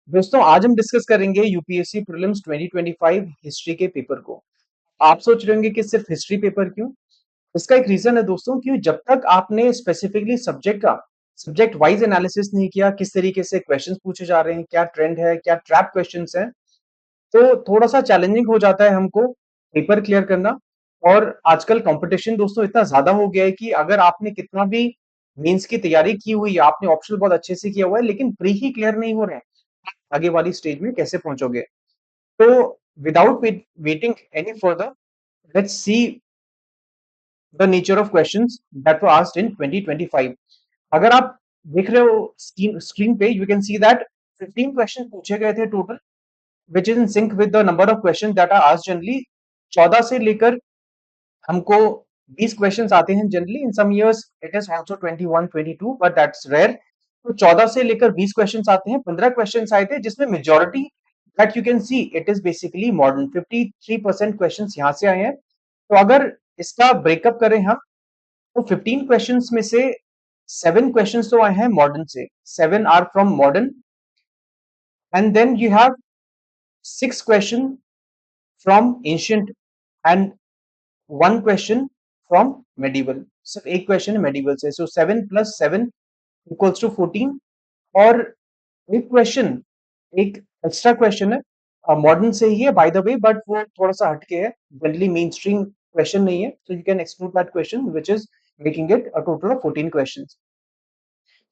दोस्तों आज हम डिस्कस करेंगे यूपीएससी प्रीलिम्स 2025 हिस्ट्री के पेपर को। आप सोच रहे होंगे कि सिर्फ हिस्ट्री पेपर क्यों? इसका एक रीजन है दोस्तों कि जब तक आपने स्पेसिफिकली सब्जेक्ट वाइज एनालिसिस नहीं किया, किस तरीके से क्वेश्चंस पूछे जा रहे हैं, क्या ट्रेंड है, क्या ट्रैप क्वेश्चंस हैं, तो थोड़ा सा चैलेंजिंग हो जाता है हमको पेपर क्लियर करना। और आजकल कंपटीशन दोस्तों इतना ज्यादा हो गया है कि अगर आपने कितना भी मेंस की तैयारी की हुई है, आपने ऑप्शनल बहुत अच्छे से किया हुआ है, लेकिन प्री ही क्लियर नहीं हो रहे हैं, आगे वाली स्टेज में कैसे पहुंचोगे? तो without waiting any further, let's see the nature of questions that were asked in 2025। अगर आप देख रहे हो स्क्रीन पे, you can see that 15 question पूछे गए थे total, which is in sync with the number of question that are asked generally. 14 से लेकर हमको 20 क्वेश्चंस आते हैं generally. In some years it is also 21 22, but that's rare. तो 14 से लेकर 20 क्वेश्चंस आते हैं। 15 क्वेश्चंस आए थे जिसमें majority that you can see it is basically modern. 53% questions यहाँ से आए हैं। तो अगर इसका ब्रेकअप करें हम, तो 15 क्वेश्चंस में से 7 क्वेश्चंस तो आए हैं मॉडर्न से, 7 are from modern, and then you have 6 question from ancient and 1 question from medieval. सिर्फ एक क्वेश्चन है मेडिवल से। So 7 plus 7 equals to 14। और एक क्वेश्चन, एक एक्स्ट्रा क्वेश्चन है, मॉडर्न से ही है बाय द वे, बट वो थोड़ा सा हटके है, जनरली मेन स्ट्रीम क्वेश्चन नहीं है। So you can exclude that question which is making it a total of 14 question.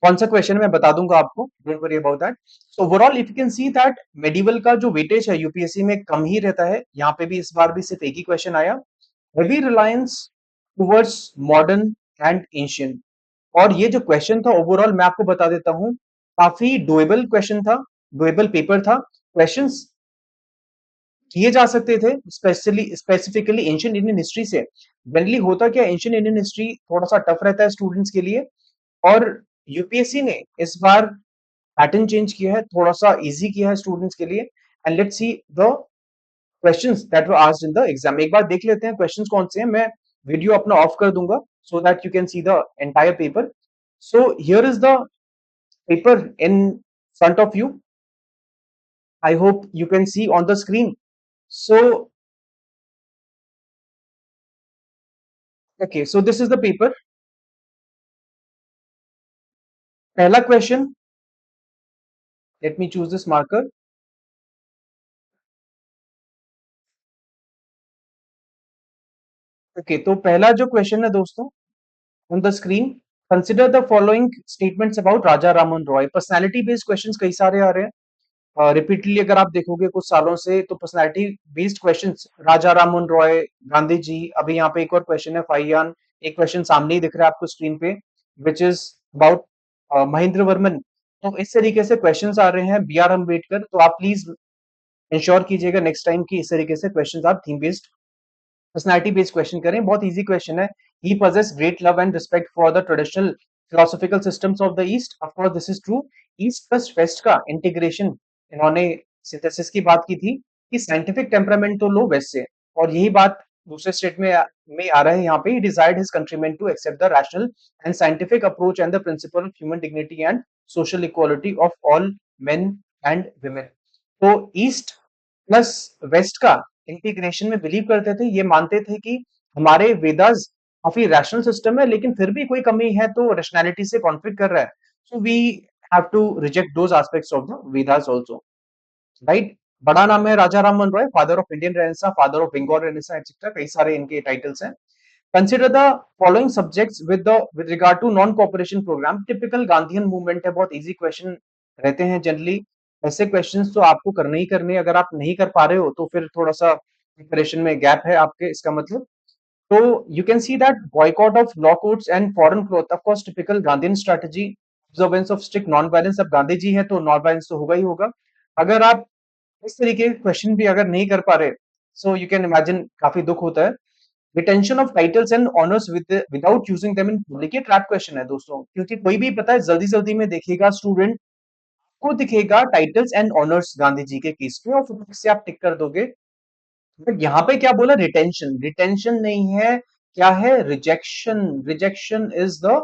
कौन सा क्वेश्चन मैं बता दूंगा आपको, don't worry about that. So overall if you can see that medieval का जो वेटेज है यूपीएससी में कम ही रहता है। यहाँ पे भी इस बार भी सिर्फ एक ही क्वेश्चन आया, heavy Reliance towards modern and ancient. और ये जो क्वेश्चन था ओवरऑल मैं आपको बता देता हूँ, काफी डोएबल क्वेश्चन था, डोएबल पेपर था। क्वेश्चंस किए जा सकते थे, स्पेसिफिकली एंशियंट इंडियन हिस्ट्री से। जनरली होता क्या, एंशियंट इंडियन हिस्ट्री थोड़ा सा टफ रहता है स्टूडेंट्स के लिए, और यूपीएससी ने इस बार पैटर्न चेंज किया है, थोड़ा सा इजी किया है स्टूडेंट्स के लिए। And let's see the questions that were asked in the exam. एक बार देख लेते हैं क्वेश्चंस कौन से हैं। मैं वीडियो अपना ऑफ कर दूंगा so that you can see the entire paper. So here is the paper in front of you. I hope you can see on the screen. So, okay, so this is the paper. पहला question, let me choose this marker. Okay, तो पहला जो question है दोस्तों, on the screen, consider the following statements about Raja Rammohan Roy. Personality based questions कई सारे आ रहे हैं रिपीटली। अगर आप देखोगे कुछ सालों से, तो पर्सनालिटी बेस्ड क्वेश्चंस, राजा राममोहन रॉय, गांधी जी। अभी यहाँ पे एक और क्वेश्चन है, फाइयान। एक क्वेश्चन सामने ही दिख रहा है आपको स्क्रीन पे, which is about Mahendra Varman. तो इस तरीके से क्वेश्चंस आ रहे हैं, बी आर अम्बेडकर। तो आप प्लीज इंश्योर कीजिएगा नेक्स्ट टाइम की इस तरीके से क्वेश्चंस आप theme based, personality based question करें। बहुत इजी क्वेश्चन है। He possess great love and respect for the traditional philosophical systems of the east. Of course this is true. East plus west का integration, इन्होंने synthesis की बात की थी कि साइंटिफिक टेम्परामेंट तो लो वेस्ट से, और यही बात दूसरे स्टेट में आ रहा है यहाँ पे। He desired his countrymen to accept the rational and scientific approach and the principle of human dignity and social equality of all men and women. तो ईस्ट प्लस वेस्ट का इंटीग्रेशन में बिलीव करते थे। ये मानते थे कि हमारे वेदास काफी रैशनल सिस्टम है, लेकिन फिर भी कोई कमी है तो रैशनैलिटी से कॉन्फ्लिक्ट कर रहा है। So we have to reject those aspects of the Vedas also, right. बड़ा नाम है Raja Rammohan Roy, father of Indian renaissance, father of Bengal renaissance etcetera, कई सारे इनके टाइटल्स हैं। Consider the following subjects with regard to non cooperation programme. Typical Gandhian movement है, बहुत easy question रहते हैं जनरली। ऐसे क्वेश्चंस तो आपको करने ही करने, अगर आप नहीं कर पा रहे हो तो फिर थोड़ा सा प्रिपरेशन में गैप है आपके, इसका मतलब। तो you can see that boycott of law courts and foreign cloth, of course typical Gandhian strategy, observance of strict non violence. अब गांधी जी है तो नॉन वायलेंस तो होगा ही होगा। अगर आप इस तरीके के क्वेश्चन भी अगर नहीं कर पा रहे, सो यू कैन इमेजिन काफी दुख होता है। Retention of titles and honours without using them in public, ये ट्रैप क्वेश्चन है दोस्तों, क्योंकि कोई भी पता है जल्दी जल्दी में देखिएगा स्टूडेंट को दिखेगा titles and honours Gandhi ji के केस में, और फिर से आप टिक कर दोगे। बट यहाँ पे क्या बोला, रिटेंशन, रिटेंशन नहीं है, क्या है, rejection. Rejection is the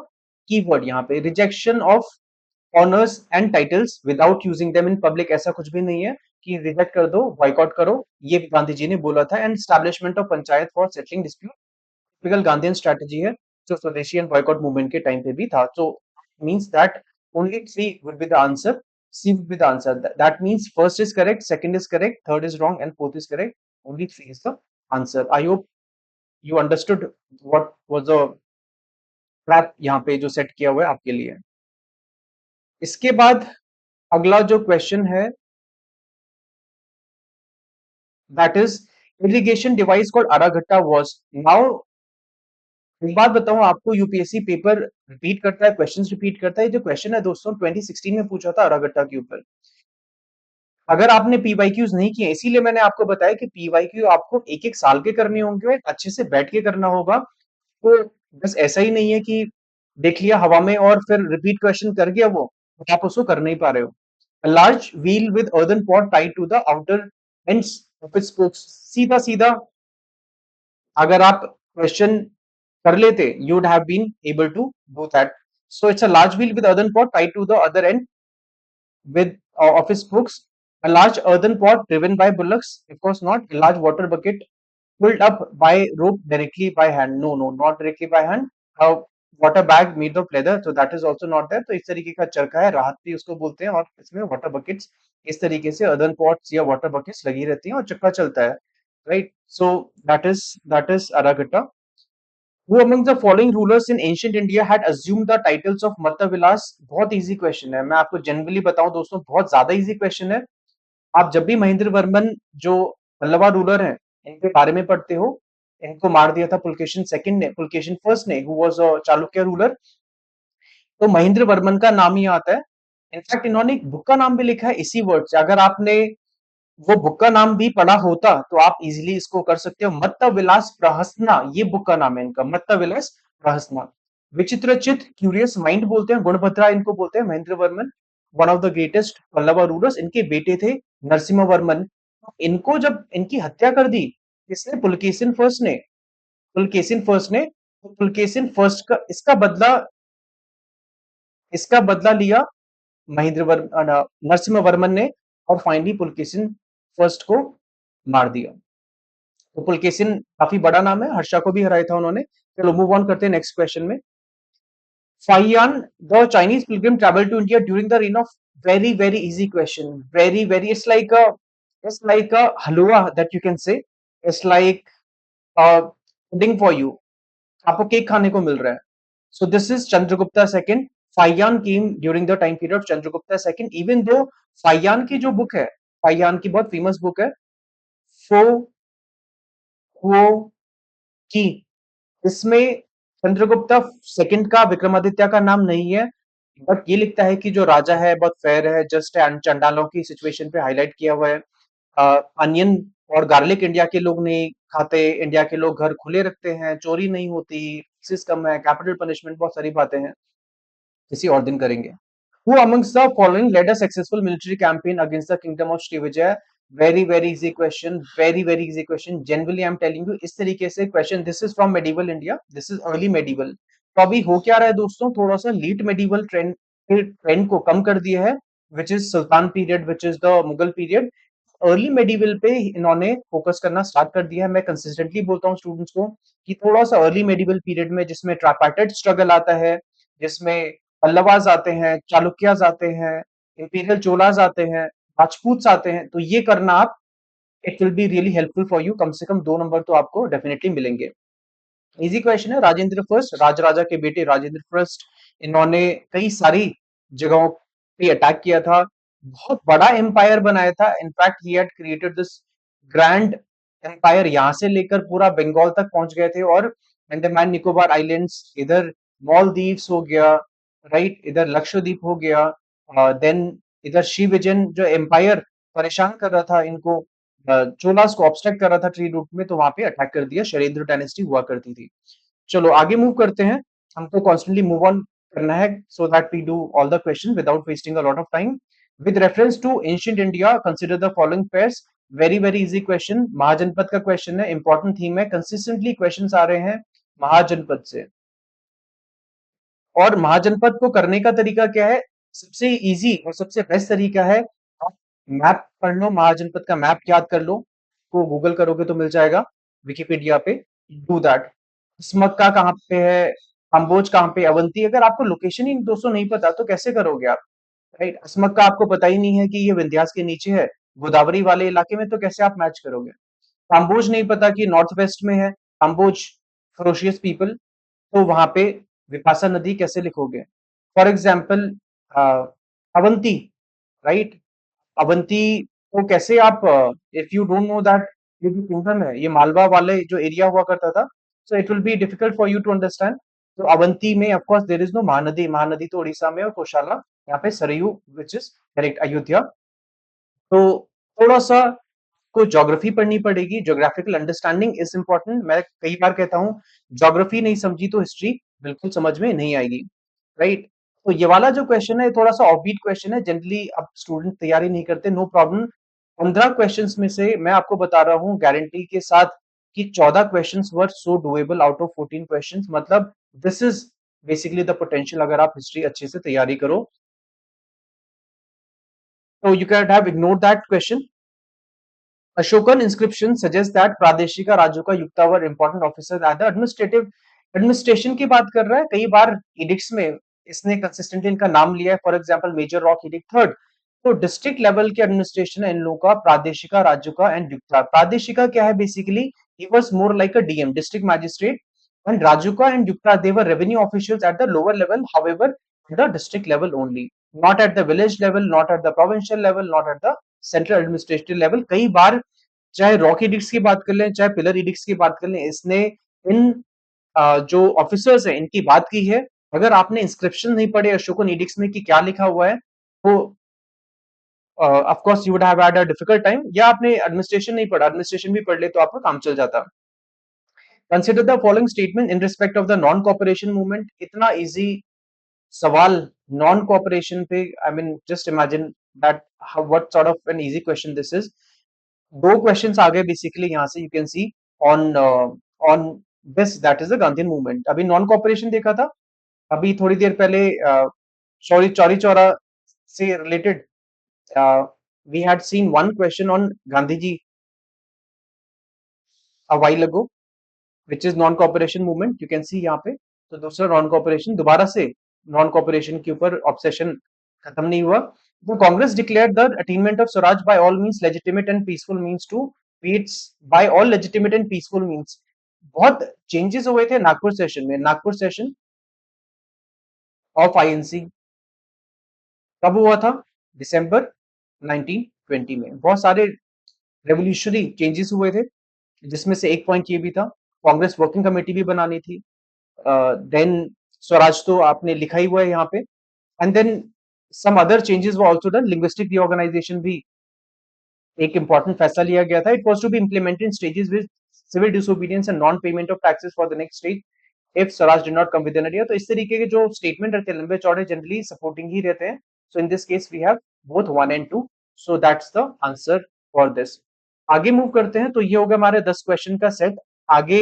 keyword यहाँ पे, rejection of honours and titles without using them in public, ऐसा कुछ भी नहीं है कि रिजेक्ट कर दो, बॉयकॉट करो, ये गांधी जी ने बोला था। And establishment of panchayat for settling dispute, typical Gandhian strategy है, जो स्वदेशी एंड बॉयकॉट मूवमेंट के टाइम पे भी था। So means that only three would be the answer. C would be the answer. That means first is correct, second is correct, third is wrong, and fourth is correct. Only three is the answer. I hope you understood what was the trap यहाँ पे जो set किया हुआ है आपके लिए। इसके बाद अगला जो क्वेश्चन है, that is irrigation device called Araghatta was now। एक बात बताऊं आपको, यूपीएससी पेपर रिपीट करता है, क्वेश्चंस रिपीट करता है। जो क्वेश्चन है दोस्तों 2016 में पूछा था अरागट्टा के ऊपर। अगर आपने पीवाईक्यूज नहीं किए, इसीलिए मैंने आपको बताया कि पीवाईक्यू आपको एक एक साल के करने होंगे, अच्छे से बैठ के करना होगा। तो बस ऐसा ही नहीं है कि देख लिया हवा में और फिर रिपीट क्वेश्चन कर गया वो, तो आप उसको कर नहीं पा रहे हो। A large wheel with earthen pot tied to the outer ends of its spokes। सीधा सीधा अगर आप क्वेश्चन कर लेते, you would have been able to do that। So it's a large wheel with earthen pot tied to the other end with of its spokes, a large earthen pot driven by bullocks, of course not, a large water bucket pulled up by rope directly by hand, no no, not directly by hand, a water bag made of leather, so that is also not there। तो इस तरीके का चरखा है, राहत भी उसको बोलते हैं, और इसमें वाटर बकेट्स इस तरीके से अर्दन पॉट्स या वाटर बकेट्स लगी रहती हैं और चक्का चलता है, right. So that is araghatta. Who among the following rulers in ancient India had assumed the titles of Mattavilas? बहुत इजी क्वेश्चन है, मैं आपको जनरली बताऊं दोस्तों, बहुत ज्यादा इजी क्वेश्चन है। आप जब भी महेंद्र वर्मन जो पल्लवा रूलर हैं इनके बारे में पढ़ते हो, इनको मार दिया था पुलकेशिन सेकंड ने, पुलकेशिन फर्स्ट ने, who was a Chalukya ruler, तो महेंद्र वर्मन का नाम ही आता है। इनफैक्ट इन्होंने एक बुक का नाम भी लिखा है इसी वर्ड से। अगर आपने वो बुक का नाम भी पढ़ा होता तो आप इजीली इसको कर सकते हो। मत्ता विलास प्रहसना, ये बुक का नाम है इनका, मत्ता विलास प्रहसना। विचित्रचित, क्यूरियस माइंड बोलते हैं, गुणभद्रा इनको बोलते हैं, Mahendra Varman one of the greatest Pallava rulers. इनके बेटे थे नरसिम्हा वर्मन। इनको जब इनकी हत्या कर दी किसने, पुलकेशिन फर्स्ट ने, पुलकेशिन फर्स्ट ने। तो पुलकेशिन फर्स्ट का इसका बदला लिया नरसिम्हा वर्मन ने, और फाइनली पुलकेशिन फर्स्ट को मार दिया। तो पुलकेशिन काफी बड़ा नाम है, हर्षा को भी हराया था उन्होंने। चलो मूव ऑन करते हैं नेक्स्ट क्वेश्चन में। Fa Hien the Chinese pilgrim travel to India during the reign of, very very easy question, very it's like a halwa that you can say, it's like a pudding for you, आपको cake खाने को मिल रहा है। So this is Chandragupta II. Fa-Hien came during the time period of Chandragupta II, even though Fa-Hien की जो book है, फाइयान की बहुत फेमस बुक है, फो हुओ की, इसमें चंद्रगुप्ता सेकंड का, विक्रमादित्य का नाम नहीं है, बट ये लिखता है कि जो राजा है बहुत फेयर है, जस्ट है, चंडालों की सिचुएशन पे हाईलाइट किया हुआ है। अनियन और गार्लिक इंडिया के लोग नहीं खाते, इंडिया के लोग घर खुले रखते हैं, चोरी नहीं होती, कम है, कैपिटल पनिशमेंट, बहुत सारी बातें हैं, किसी और दिन करेंगे। Who amongst the following led a successful military campaign against the kingdom of Srivijaya? Very easy question, very easy question, generally I'm telling you इस तरीके से question। This is from medieval India, this is early medieval। तो अभी हो क्या रहा है दोस्तों, थोड़ा सा लेट medieval ट्रेंड को कम कर दिया है, which is Sultan period, which is the Mughal period. Early medieval पे इन्होंने फोकस करना स्टार्ट कर दिया है। मैं कंसिस्टेंटली बोलता हूँ स्टूडेंट्स को कि थोड़ा सा अर्ली मेडिवल पीरियड में, जिसमें ट्राइपार्टाइट स्ट्रगल आता है, जिसमें पल्लवास आते हैं, चालुक्यास आते हैं, इंपीरियल चोलास आते हैं, राजपूत आते हैं, तो ये करना आप, it will be really helpful for you. कम से कम 2 नंबर तो आपको डेफिनेटली मिलेंगे। इजी क्वेश्चन है। राजेंद्र फर्स्ट, राजा के बेटे राजेंद्र फर्स्ट, इन्होंने कई सारी जगहों पे अटैक किया था, बहुत बड़ा एम्पायर बनाया था। In fact he had created this grand empire, यहां से लेकर पूरा बंगाल तक पहुंच गए थे, और अंडमान निकोबार आइलैंड्स, इधर मालदीव्स हो गया, राइट, इधर लक्षद्वीप हो गया, देन इधर श्रीविजयन जो एम्पायर परेशान कर रहा था इनको, चोलास को ऑब्स्ट्रक्ट कर रहा था ट्री रूट में, तो वहां पे अटैक कर दिया। शैलेंद्र डायनेस्टी हुआ करती थी। चलो आगे मूव करते हैं, हमको कॉन्स्टेंटली मूव ऑन करना है, so that we do all the question without wasting a lot of time. With reference to ancient India consider the following pairs. Very easy question, mahajanapada का क्वेश्चन है, इंपॉर्टेंट थीम है, consistently questions आ रहे हैं महाजनपद से। और महाजनपद को करने का तरीका क्या है, सबसे इजी और सबसे बेस्ट तरीका है, आप मैप पढ़ लो, महाजनपद का मैप याद कर लो, को गूगल करोगे तो मिल जाएगा, विकिपीडिया पे, डू दैट। स्मक्का कहाँ पे है, अम्बोज कहाँ पे, अवंती, अगर आपको लोकेशन ही दोस्तों नहीं पता तो कैसे करोगे आप, राइट। स्मक्का आपको पता ही नहीं है कि ये विंध्यास के नीचे है, गोदावरी वाले इलाके में, तो कैसे आप मैच करोगे। अम्बोज नहीं पता कि नॉर्थ वेस्ट में है, अम्बोज फरोशियस पीपल, तो वहां पे विपासा नदी कैसे लिखोगे। For example Avanti, right, Avanti को कैसे आप, if you don't know that ये जो किंगडम है ये मालवा वाले जो एरिया हुआ करता था, so it will be difficult for you to understand. तो अवंती में of course there is no Mahanadi, Mahanadi तो उड़ीसा में, और कोशाला यहाँ पे Sarayu which is correct Ayodhya. तो थोड़ा सा को ज्योग्राफी पढ़नी पड़ेगी, ज्योग्राफिकल अंडरस्टैंडिंग इज इंपॉर्टेंट। मैं कई बार कहता हूँ ज्योग्राफी नहीं समझी तो हिस्ट्री बिल्कुल समझ में नहीं आएगी, राइट। तो ये वाला जो क्वेश्चन है थोड़ा सा ऑफबीट क्वेश्चन है, जनरली अब स्टूडेंट तैयारी नहीं करते, नो प्रॉब्लम। 15 क्वेश्चंस में से मैं आपको बता रहा हूँ गारंटी के साथ कि 14 questions were so doable out of 14 questions, मतलब this is basically the potential अगर आप हिस्ट्री अच्छे से तैयारी करो। तो you can have ignore that question. Ashokan inscription suggests that प्रादेशिक राज्यों का युक्तावर important officer at the administrative, administration की बात कर रहा है, कई बार एडिक्ट्स में इसने कंसिस्टेंटली इनका नाम लिया है, for example major rock edict third. तो डिस्ट्रिक्ट लेवल के एडमिनिस्ट्रेशन है इन लोगों का, प्रादेशिका राज्यों का एंड युक्ता। प्रादेशिका क्या है, basically he was more like a DM, district magistrate, and Rajuka and Yukta, they were revenue officials at the lower level, however, at the district level only, not at the village level, not at the provincial level, not at the central administrative level। कई बार चाहे rock addicts की बात कर लें, चाहे pillar addicts की बात कर लें, इसने इन जो ऑफिसर्स हैं इनकी बात की है। अगर आपने इंस्क्रिप्शन नहीं पढ़े अशोकन एडिक्ट्स में कि क्या लिखा हुआ है, तो of course you would have had a difficult time, या आपने एडमिनिस्ट्रेशन नहीं पढ़ा, एडमिनिस्ट्रेशन भी पढ़ ले तो आपका काम चल जाता। Consider the following statement in respect of the non cooperation movement. इतना इजी सवाल नॉन कॉपरेशन पे, I mean just imagine that what sort of an easy question this is. दो क्वेश्चंस आ गए बेसिकली यहाँ से, you can C on on this, that is the Gandhi movement. अभी non cooperation देखा था, अभी थोड़ी देर पहले सॉरी चौरी चौरा से related we had seen one question on Gandhi ji a while ago, which is non cooperation movement, you can see यहाँ पे। तो दूसरा नॉन कॉपरेशन, दोबारा से नॉन कॉपरेशन के ऊपर ऑब्सेशन खत्म नहीं हुआ। The Congress declared the attainment of Swaraj by all means legitimate and peaceful means to पीट्स, by all legitimate and peaceful means. बहुत चेंजेस हुए थे नागपुर सेशन में, नागपुर सेशन ऑफ आईएनसी कब हुआ था, दिसंबर 1920 में। बहुत सारे रेवोल्यूशनरी चेंजेस हुए थे, जिसमें से एक पॉइंट ये भी था, कांग्रेस वर्किंग कमेटी भी बनानी थी। देन स्वराज तो आपने लिखा ही हुआ है यहाँ पे, and then some other changes were also done, linguistic reorganisation भी एक इंपॉर्टेंट फैसला लिया गया था। It was to be implemented in stages with civil disobedience and non payment of taxes for the next stage if Swaraj did not come with an idea. तो इस तरीके के जो स्टेटमेंट रहते हैं लंबे चौड़े, जनरली सपोर्टिंग ही रहते हैं। So in this case we have both 1 and 2, so that's the answer for this. आगे मूव करते हैं, तो ये हो गया हमारे 10 क्वेश्चन का सेट। आगे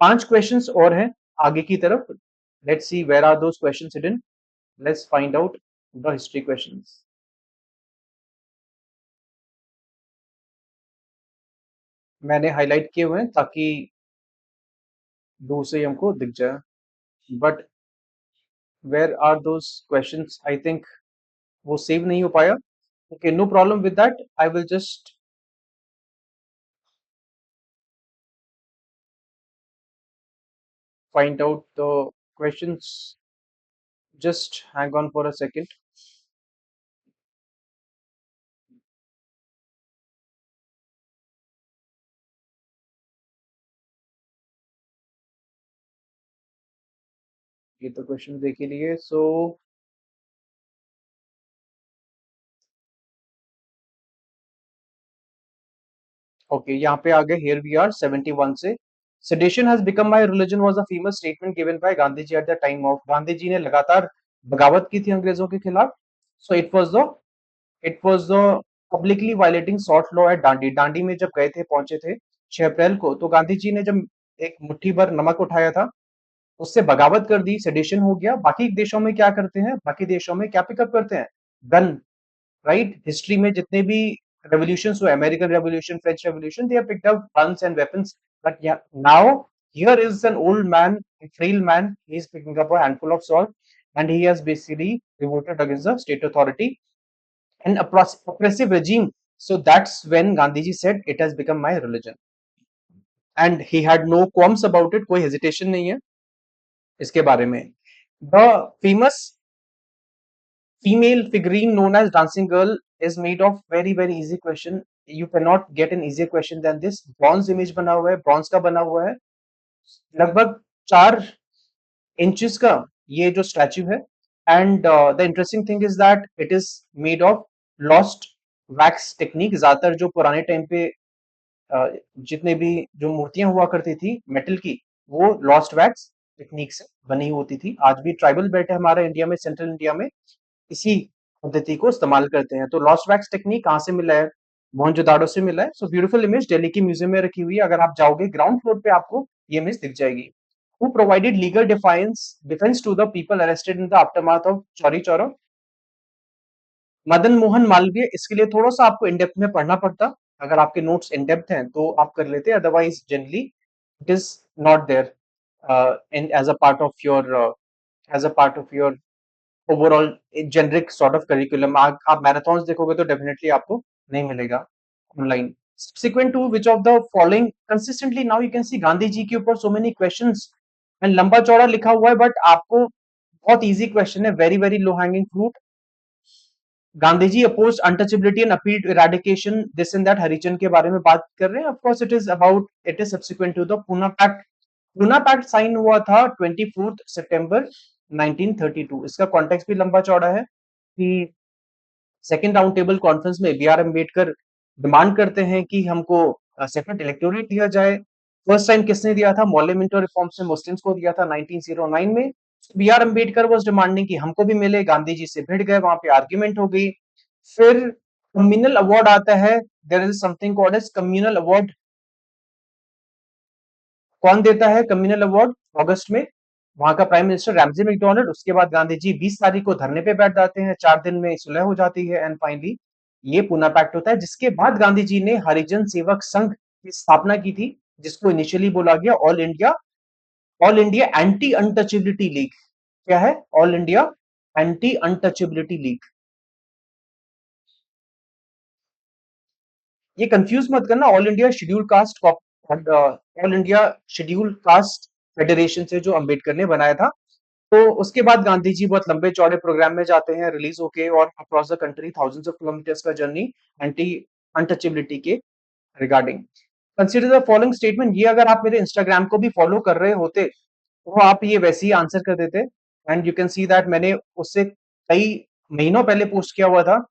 5 क्वेश्चंस और हैं आगे की तरफ, let's see where are those questions hidden, let's find out the history questions. मैंने हाईलाइट किए हुए हैं ताकि दूर से ही हमको दिख जाए, but where are those questions, I think वो सेव नहीं हो पाया। Okay, no problem with that, I will just find out the questions, just hang on for a second. ये तो क्वेश्चन देख ही लिए, सो ओके यहाँ पे आ गए, हियर वी आर 71 से। Sedition has become my religion was a famous statement given by Gandhi ji at the time of, Gandhi ji ने लगातार बगावत की थी अंग्रेजों के खिलाफ। So it was the publicly violating sort law at Dandi, Dandi में जब गए थे, पहुंचे थे 6 अप्रैल को, तो गांधी जी ने जब एक मुट्ठी भर नमक उठाया था, उससे बगावत कर दी, सेडिशन हो गया। बाकी देशों में क्या करते हैं, बाकी देशों में क्या पिकअप करते हैं, गन, राइट। हिस्ट्री में जितने भी रेवोल्यूशन हुए, American revolution, French revolution, they have picked up guns and weapons. But now here is an old man, a frail man, he is picking up a handful of salt and he has basically revolted against the state authority and oppressive regime. So that's when Gandhiji said it has become my religion, and he had no qualms about it, कोई hesitation नहीं है इसके बारे में। The famous female figurine known as dancing girl is made of very easy question. You cannot get an easier question than this. Bronze image बना हुआ है, bronze का बना हुआ है, लगभग 4 इंचेस का ये जो स्टैचू है। And the interesting thing is that it is made of lost wax technique. ज्यादातर जो पुराने टाइम पे जितने भी जो मूर्तियां हुआ करती थी मेटल की, वो लॉस्ट वैक्स टेक्निक से बनी होती थी। आज भी ट्राइबल बेल्ट है हमारा इंडिया में, सेंट्रल इंडिया में, इसी पद्धति को इस्तेमाल करते हैं। तो लॉस्ट वैक्स टेक्निक कहाँ से मिला है, मोहनजोदाड़ो से मिला है। सो ब्यूटीफुल इमेज दिल्ली की म्यूजियम में रखी हुई है। अगर आप जाओगे ग्राउंड फ्लोर पे आपको ये इमेज दिख जाएगी। Who provided legal defense to the people arrested in the aftermath of Chauri Chaura? Madan Mohan Malviya. इसके लिए थोड़ा सा आपको इन डेप्थ में पढ़ना पड़ता। अगर आपके नोट्स इन डेप्थ हैं तो आप कर लेते, otherwise generally it is not there in as a part of your overall generic sort of curriculum. आप मैराथन देखोगे तो डेफिनेटली आपको नहीं मिलेगा online. Subsequent to which of the following consistently now you can see Gandhi ji के ऊपर so many questions and लंबा चौड़ा लिखा हुआ है, बट आपको बहुत इजी क्वेश्चन है, very low hanging fruit. Gandhi ji oppose untouchability and appeal to eradication this and that. Harijan के बारे में बात कर रहे हैं। Of course it is subsequent to the Poona pact. Poona pact sign हुआ था 24 सितंबर 1932। इसका कॉन्टेक्स्ट भी लंबा चौड़ा है कि सेकेंड राउंड टेबल कॉन्फ्रेंस में बी आर अम्बेडकर डिमांड करते हैं कि हमको सेपरेट इलेक्टोरेट दिया जाए। फर्स्ट टाइम किसने दिया था, मॉले मिंटो रिफॉर्म्स में मुस्लिम्स को दिया था 1909 में। B R Ambedkar was demanding कि हमको भी मिले, गांधी जी से भिड़ गए, वहां पे आर्ग्यूमेंट हो गई। फिर कम्युनल अवार्ड आता है, there is something called as communal award. कौन देता है कम्युनल अवार्ड, अगस्त में, वहां का प्राइम मिनिस्टर रैमजे मैकडोनल्ड। उसके बाद गांधी जी 20 तारीख को धरने पे बैठ जाते हैं, 4 दिन में सुलह हो जाती है एंड फाइनली ये पूना पैक्ट होता है। जिसके बाद गांधी जी ने हरिजन सेवक संघ की स्थापना की थी, जिसको इनिशियली बोला गया all India anti untouchability league. क्या है, all India anti untouchability league. ये कंफ्यूज मत करना all India schedule caste, all India schedule caste federation से जो अंबेडकर ने बनाया था। तो उसके बाद गांधी जी बहुत लंबे चौड़े प्रोग्राम में जाते हैं, रिलीज होके, और across the country thousands of kilometres का जर्नी एंटी अनटचेबिलिटी के regarding. Consider the following statement. ये अगर आप मेरे इंस्टाग्राम को भी फॉलो कर रहे होते तो आप ये वैसे ही आंसर कर देते। And you can see that मैंने उससे कई महीनों पहले पोस्ट किया हुआ था,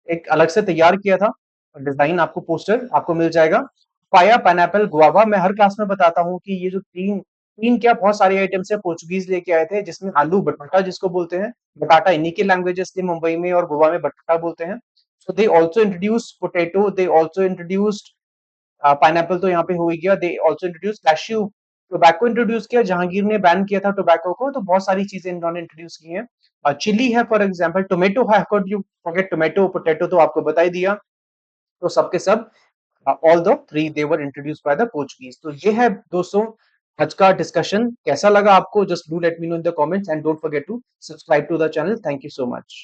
एक अलग से तैयार किया था डिजाइन, आपको पोस्टर आपको मिल जाएगा। पाया, पाइनएप्पल, गुआवा। मैं हर क्लास में बताता हूँ कि ये जो तीन तीन क्या बहुत सारे आइटम्स है पोर्चुगीज लेके आए थे, जिसमें आलू बटाटा जिसको बोलते हैं, बटाटा इन्हीं के लैंग्वेजेस थे मुंबई में, और गोवा में बटाटा बोलते हैं। So they also introduce potato, they also introduced pineapple, तो यहाँ पे हो ही गया। They also introduce cashew, tobacco introduce किया, जहांगीर ने बैन किया था टोबैको को। तो बहुत सारी चीजें इन्होंने इंट्रोड्यूस की हैं। चिली है फॉर एग्जाम्पल, टोमेटो है, यू फॉरगेट टोमेटो, पोटेटो तो आपको बता ही दिया। तो सबके सब all the three they were introduced by the Portuguese. तो ये है दोस्तों आज का डिस्कशन। कैसा लगा आपको, just do let me know in the comments and don't forget to subscribe to the channel. Thank you so much.